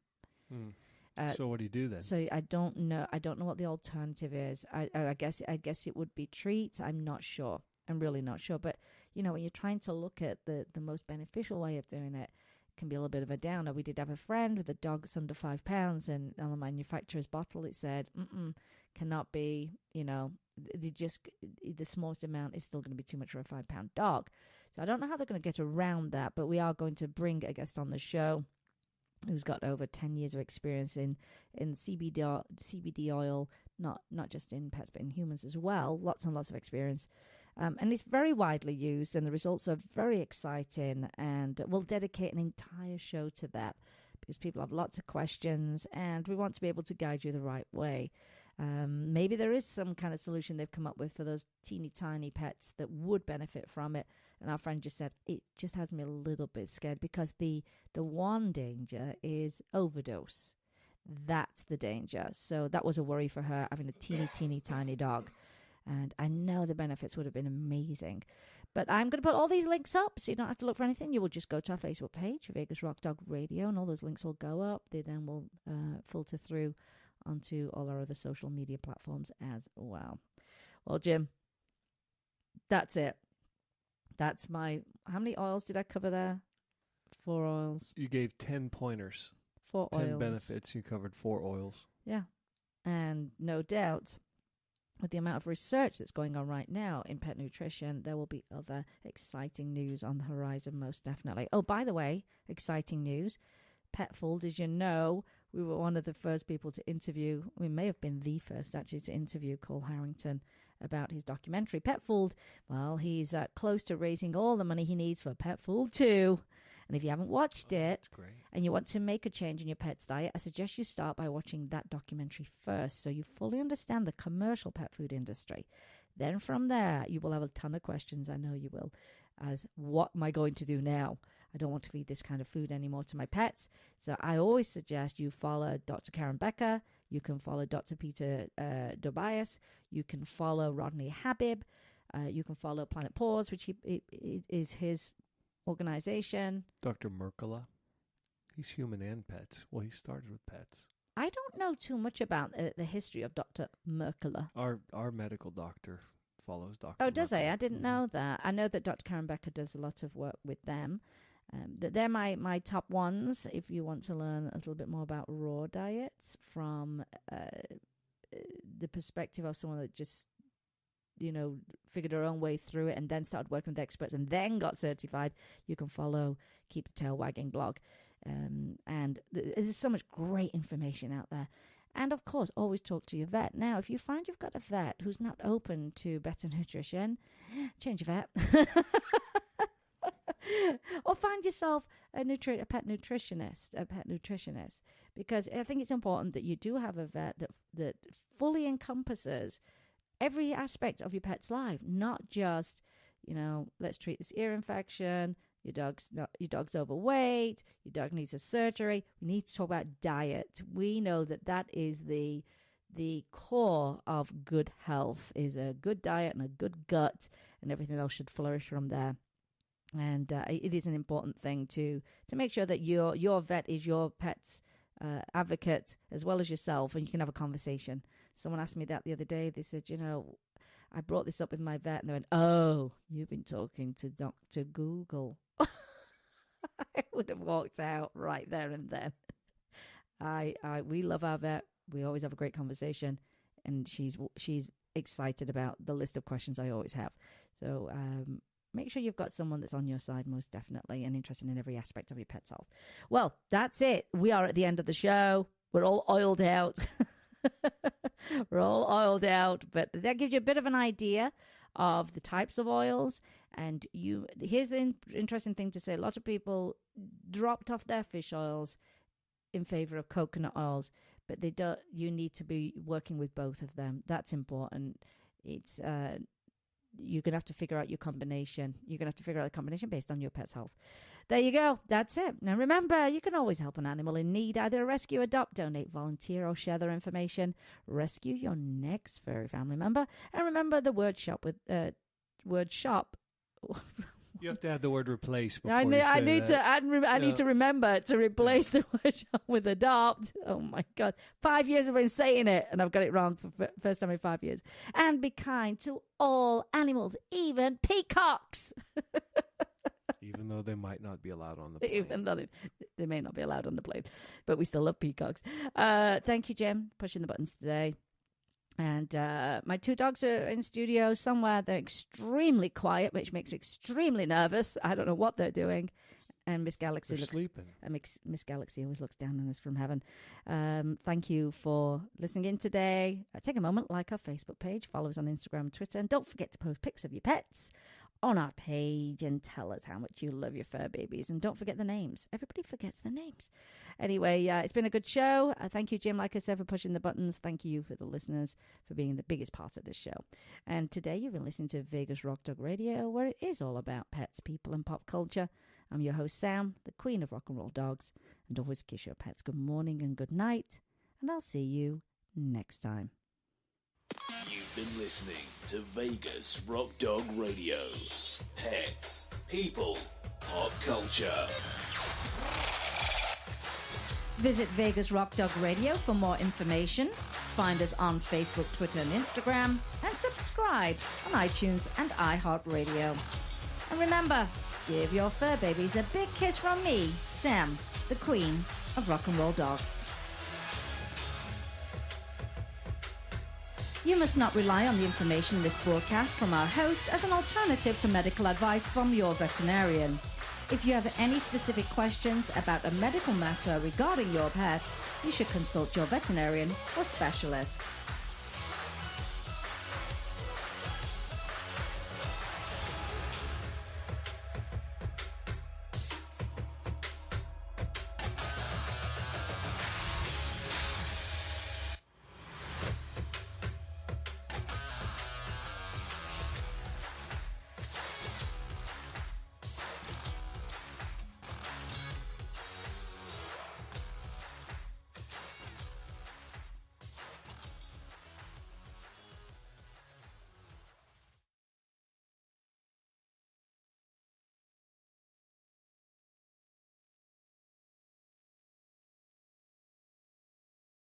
So what do you do then? So I don't know what the alternative is. I guess it would be treats. I'm not sure. I'm really not sure. But, when you're trying to look at the most beneficial way of doing it, can be a little bit of a downer. We did have a friend with a dog that's under 5 pounds, and on the manufacturer's bottle it said, cannot be, the smallest amount is still going to be too much for a 5 pound dog. So I don't know how they're going to get around that, but we are going to bring a guest on the show who's got over 10 years of experience in CBD oil, not just in pets, but in humans as well. Lots and lots of experience. And it's very widely used, and the results are very exciting, and we'll dedicate an entire show to that because people have lots of questions, and we want to be able to guide you the right way. Maybe there is some kind of solution they've come up with for those teeny tiny pets that would benefit from it. And our friend just said, it just has me a little bit scared because the one danger is overdose. That's the danger. So that was a worry for her, having a teeny tiny dog. And I know the benefits would have been amazing. But I'm going to put all these links up so you don't have to look for anything. You will just go to our Facebook page, Vegas Rock Dog Radio, and all those links will go up. They then will filter through onto all our other social media platforms as well. Well, Jim, that's it. That's my... How many oils did I cover there? 4 oils. You gave 10 pointers. 4 10 oils. benefits. You covered 4 oils. Yeah. And no doubt, with the amount of research that's going on right now in pet nutrition, there will be other exciting news on the horizon, most definitely. Oh, by the way, exciting news. Petfold, as you know, we were one of the first people to interview. We may have been the first, actually, to interview Cole Harrington about his documentary. Petfold, well, he's close to raising all the money he needs for Petfold 2. And if you haven't watched it and you want to make a change in your pet's diet, I suggest you start by watching that documentary first so you fully understand the commercial pet food industry. Then from there, you will have a ton of questions, I know you will, as what am I going to do now? I don't want to feed this kind of food anymore to my pets. So I always suggest you follow Dr. Karen Becker. You can follow Dr. Peter Tobias. You can follow Rodney Habib. You can follow Planet Paws, which is his organization. Dr. Merkala. He's human and pets. Well, he started with pets. I don't know too much about the history of Dr. Merkala. Our medical doctor follows Dr. Oh, does he? Merkala. I didn't know that. I know that Dr. Karen Becker does a lot of work with them. They're my top ones if you want to learn a little bit more about raw diets from the perspective of someone that just, figured her own way through it and then started working with experts and then got certified. You can follow Keep the Tail Wagging blog. And there's so much great information out there. And, of course, always talk to your vet. Now, if you find you've got a vet who's not open to better nutrition, change your vet. Or find yourself a pet nutritionist, because I think it's important that you do have a vet that fully encompasses every aspect of your pet's life, not just, let's treat this ear infection, your dog's overweight, your dog needs a surgery. We need to talk about diet. We know that is the core of good health, is a good diet and a good gut, and everything else should flourish from there. And it is an important thing to make sure that your vet is your pet's advocate as well as yourself, and you can have a conversation. Someone asked me that the other day. They said, I brought this up with my vet, and they went, "Oh, you've been talking to Dr. Google." I would have walked out right there and then. We love our vet. We always have a great conversation, and she's excited about the list of questions I always have. So make sure you've got someone that's on your side, most definitely, and interested in every aspect of your pet's health. Well, that's it. We are at the end of the show. We're all oiled out. We're all oiled out, but that gives you a bit of an idea of the types of oils. And here's the interesting thing to say. A lot of people dropped off their fish oils in favor of coconut oils, but they don't. You need to be working with both of them. That's important. It's you're going to have to figure out your combination. You're going to have to figure out a combination based on your pet's health. There you go. That's it. Now, remember, you can always help an animal in need. Either rescue, adopt, donate, volunteer, or share their information. Rescue your next furry family member. And remember the word shop with word shop. You have to add the word replace before I need that. to remember to replace the word shop with adopt. Oh my God. 5 years I've been saying it and I've got it wrong for first time in 5 years. And be kind to all animals, even peacocks. Even though they might not be allowed on the plane. Even though they may not be allowed on the plane. But we still love peacocks. Thank you, Jim, pushing the buttons today. And my 2 dogs are in studio somewhere. They're extremely quiet, which makes me extremely nervous. I don't know what they're doing. And Miss Galaxy They're sleeping. Miss Galaxy always looks down on us from heaven. Thank you for listening in today. Take a moment, like our Facebook page, follow us on Instagram and Twitter, and don't forget to post pics of your pets on our page and tell us how much you love your fur babies. And don't forget the names. Everybody forgets the names. Anyway, it's been a good show. Thank you, Jim, like I said, for pushing the buttons. Thank you for the listeners for being the biggest part of this show. And today you've been listening to Vegas Rock Dog Radio, where it is all about pets, people, and pop culture. I'm your host, Sam, the queen of rock and roll dogs. And always kiss your pets good morning and good night. And I'll see you next time. You've been listening to Vegas Rock Dog Radio. Pets, people, pop culture. Visit Vegas Rock Dog Radio for more information. Find us on Facebook, Twitter, and Instagram. And subscribe on iTunes and iHeart Radio. And remember, give your fur babies a big kiss from me, Sam, the queen of rock and roll dogs. You must not rely on the information in this broadcast from our hosts as an alternative to medical advice from your veterinarian. If you have any specific questions about a medical matter regarding your pets, you should consult your veterinarian or specialist.